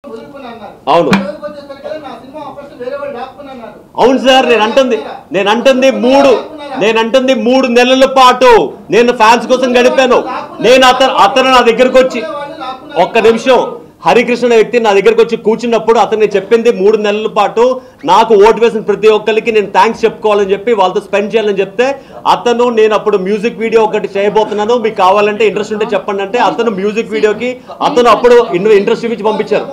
అవును అవును సార్ నేను అంటుంది మూడు నెలల పాటు నేను ఫ్యాన్స్ కోసం గడిపాను. నేను అతను నా దగ్గరకు వచ్చి ఒక్క నిమిషం హరికృష్ణ వ్యక్తి నా దగ్గరకు వచ్చి కూర్చున్నప్పుడు అతను చెప్పింది 3 నెలల పాటు నాకు ఓటు వేసిన ప్రతి ఒక్కరికి నేను థ్యాంక్స్ చెప్పుకోవాలని చెప్పి వాళ్ళతో స్పెండ్ చేయాలని చెప్తే అతను నేను అప్పుడు మ్యూజిక్ వీడియో ఒకటి చేయబోతున్నాను మీకు కావాలంటే ఇంట్రెస్ట్ ఉంటే చెప్పండి అంటే అతను మ్యూజిక్ వీడియోకి అతను అప్పుడు ఇంట్రెస్ట్ చూపించి పంపించారు.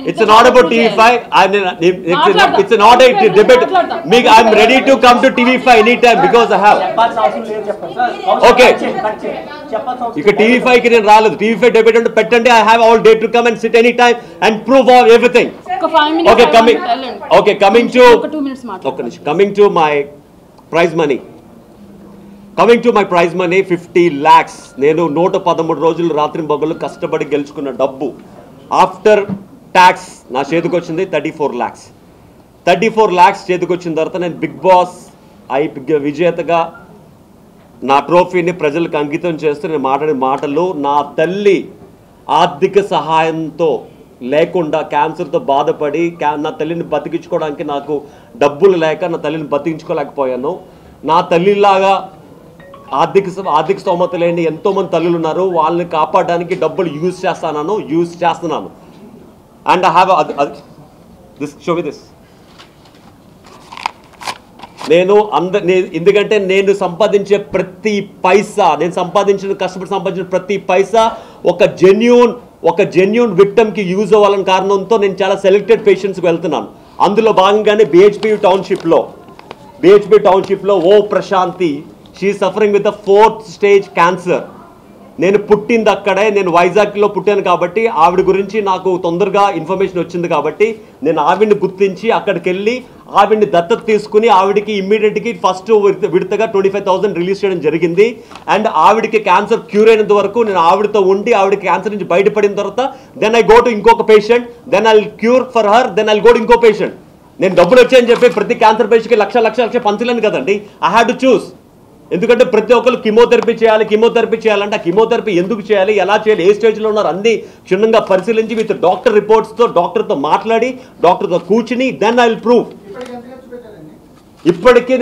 It's not about TV5. It's not a debate. I'm ready to come to TV5 anytime because I have. Okay. ఇక TV5 కి నేను రాలేదు. TV5 debate అంటే పెట్టండి. I have all day to come and sit anytime and prove all everything. Okay, coming to my prize money. Coming to my prize money 50 lakhs. నేను 113 రోజులు రాత్రి పగలు కష్టపడి గెలుచుకున్న డబ్బు ఆఫ్టర్ ట్యాక్స్ నా చేతికి వచ్చింది 34 lakhs. 34 lakhs చేతికి వచ్చిన తర్వాత నేను బిగ్ బాస్ విజేతగా నా ట్రోఫీని ప్రజలకు అంకితం చేస్తూ నేను మాట్లాడే మాటలు నా తల్లి ఆర్థిక సహాయంతో లేకుండా క్యాన్సర్తో బాధపడి నా తల్లిని బతికించుకోవడానికి నాకు డబ్బులు లేక నా తల్లిని బతికించుకోలేకపోయాను. నా తల్లిలాగా ఆర్థిక స్తోమత లేని ఎంతోమంది తల్లులు ఉన్నారు. వాళ్ళని కాపాడడానికి డబ్బులు యూజ్ చేస్తున్నాను. And I have this show me this. ఎందుకంటే నేను సంపాదించే ప్రతి పైసా కష్టపడి సంపాదించిన ప్రతి పైసా ఒక జెన్యూన్ విక్టమ్కి యూజ్ అవ్వాలని కారణంతో నేను చాలా సెలెక్టెడ్ పేషెంట్స్కి వెళ్తున్నాను. అందులో భాగంగానే BHP టౌన్షిప్లో ఓ Prashanti she suffering with 4th stage cancer. నేను పుట్టింది అక్కడే, నేను వైజాగ్లో పుట్టాను కాబట్టి ఆవిడ గురించి నాకు తొందరగా ఇన్ఫర్మేషన్ వచ్చింది కాబట్టి నేను ఆవిడ్ని గుర్తించి అక్కడికి వెళ్ళి ఆవిడ్ని దత్తత తీసుకుని ఆవిడికి ఇమ్మీడియట్గా ఫస్ట్ విడతగా 25,000 రిలీజ్ చేయడం జరిగింది. అండ్ ఆవిడికి క్యాన్సర్ క్యూర్ అయినంత వరకు నేను ఆవిడతో ఉండి ఆవిడకి క్యాన్సర్ నుంచి బయటపడిన తర్వాత దెన్ ఐ గో టు ఇంకొక patient, then I cure for her, then I go to ఇంకో పేషెంట్. నేను డబ్బులు వచ్చాయని చెప్పి ప్రతి క్యాన్సర్ పేషెంట్కి లక్ష పంచలేను కదండి. I had to choose. ఎందుకంటే ప్రతి ఒక్కరు కీమోథెరపీ చేయాలంటే ఆ కీమోథెరపీ ఎందుకు చేయాలి, ఎలా చేయాలి, ఏ స్టేజ్లో ఉన్నారు అన్ని క్షుణ్ణంగా పరిశీలించి విత్ డాక్టర్ రిపోర్ట్స్తో డాక్టర్తో మాట్లాడి డాక్టర్తో కూర్చుని దెన్ ఐ విల్ ప్రూవ్. ఇప్పటికీ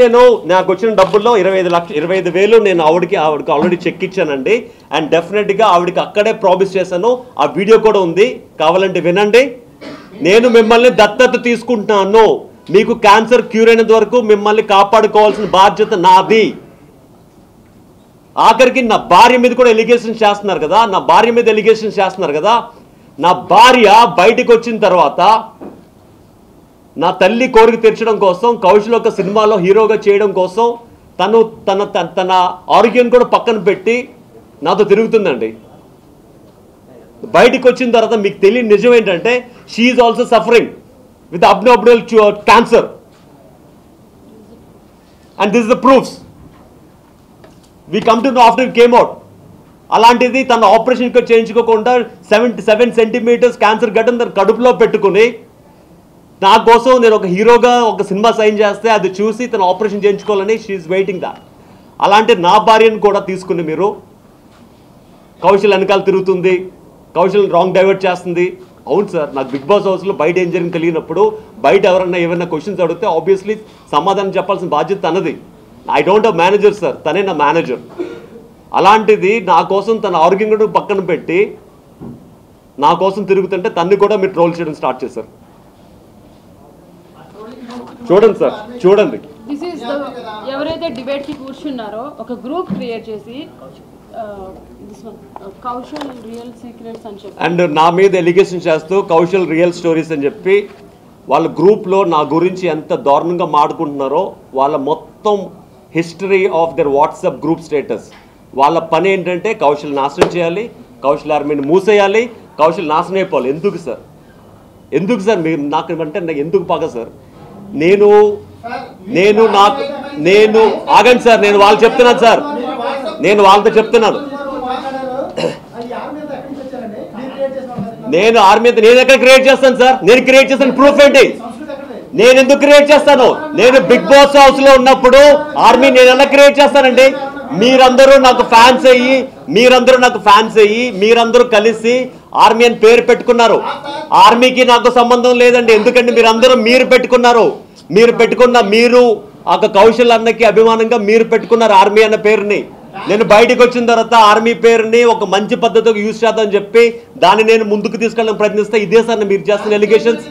నాకు వచ్చిన డబ్బుల్లో 25,000 నేను ఆవిడకి ఆల్రెడీ చెక్ ఇచ్చానండి. అండ్ డెఫినెట్గా ఆవిడకి అక్కడే ప్రామిస్ చేశాను. ఆ వీడియో కూడా ఉంది, కావాలంటే వినండి. నేను మిమ్మల్ని దత్తత తీసుకుంటున్నాను, మీకు క్యాన్సర్ క్యూర్ అయినంత వరకు మిమ్మల్ని కాపాడుకోవాల్సిన బాధ్యత నాది. ఆఖరికి నా భార్య మీద కూడా ఎలిగేషన్ చేస్తున్నారు కదా. నా భార్య బయటకు వచ్చిన తర్వాత నా తల్లి కోరిక తీర్చడం కోసం కౌశల్ ఒక సినిమాలో హీరోగా చేయడం కోసం తన ఆరోగ్యం కూడా పక్కన పెట్టి నాతో తిరుగుతుందండి. బయటకు వచ్చిన తర్వాత మీకు తెలియని నిజం ఏంటంటే she is also suffering with abnormal cancer and this is the proofs. We come to know after it came out. అలాంటిది తన ఆపరేషన్ చేయించుకోకుండా 7 centimeters క్యాన్సర్ గడ్డను తన కడుపులో పెట్టుకుని నా కోసం నేను ఒక హీరోగా ఒక సినిమా సైన్ చేస్తే అది చూసి తన ఆపరేషన్ చేయించుకోవాలని షీఈస్ వెయిటింగ్ దాట్. అలాంటి నా భార్యను కూడా తీసుకుని మీరు కౌశల్ వెనకాల తిరుగుతుంది, కౌశల్ రాంగ్ డైవర్ట్ చేస్తుంది. అవును సార్, నాకు బిగ్ బాస్ హౌస్లో బయట ఏం జరిగింది తెలియనప్పుడు బయట ఏమైనా క్వశ్చన్స్ అడిగితే ఆబ్వియస్లీ సమాధానం చెప్పాల్సిన బాధ్యత తనది. I don't have manager sir, తనే నా మేనేజర్. అలాంటిది నా కోసం తన ఆరోగ్యం కూడా పక్కన పెట్టి నా కోసం తిరుగుతుంటే తన్ని కూడా మీరు ట్రోల్ చేయడం స్టార్ట్ చేశారు. చూడండి సార్, చూడండి. ఎవరైతే డిబేట్ కి కూర్చున్నారో ఒక గ్రూప్ క్రియేట్ చేసి కౌశల్ రియల్ సీక్రెట్స్ అని చెప్పి అండ్ నా మీద ఎలిగేషన్ చేస్తూ కౌశల్ రియల్ స్టోరీస్ అని చెప్పి వాళ్ళ గ్రూప్లో నా గురించి ఎంత దారుణంగా మాట్లాడుకుంటున్నారో వాళ్ళ మొత్తం history of their WhatsApp group status. వాళ్ళ పని ఏంటంటే కౌశల్ నాశనం చేయాలి, కౌశల్ ఆర్మీని మూసేయాలి, కౌశల్ నాశనం అయిపోవాలి. ఎందుకు సార్ మీరు నాకు అంటే నాకు ఎందుకు పగ సార్? నేను ఆగండి సార్, నేను వాళ్ళు చెప్తున్నాను సార్, నేను వాళ్ళతో చెప్తున్నాను. నేను ఆర్మీ నేను ఎక్కడ క్రియేట్ చేస్తాను సార్? నేను క్రియేట్ చేస్తాను ప్రూఫ్ ఏంటి? నేను ఎందుకు క్రియేట్ చేస్తాను? నేను బిగ్ బాస్ హౌస్ లో ఉన్నప్పుడు ఆర్మీ నేను ఎలా క్రియేట్ చేస్తానండి? మీరందరూ నాకు ఫ్యాన్స్ అయ్యి మీరందరూ నాకు ఫ్యాన్స్ అయ్యి మీరందరూ కలిసి ఆర్మీ అని పేరు పెట్టుకున్నారు. ఆర్మీకి నాకు సంబంధం లేదండి. ఎందుకంటే మీరు పెట్టుకున్నారు. మీరు కౌశల్ అన్నకి అభిమానంగా మీరు పెట్టుకున్నారు ఆర్మీ అన్న పేరుని. నేను బయటకు వచ్చిన తర్వాత ఆర్మీ పేరుని ఒక మంచి పద్ధతికి యూజ్ చేద్దామని చెప్పి దాన్ని నేను ముందుకు తీసుకెళ్ళడానికి ప్రయత్నిస్తే ఇదే సార్ మీరు చేస్తున్న ఎలిగేషన్స్.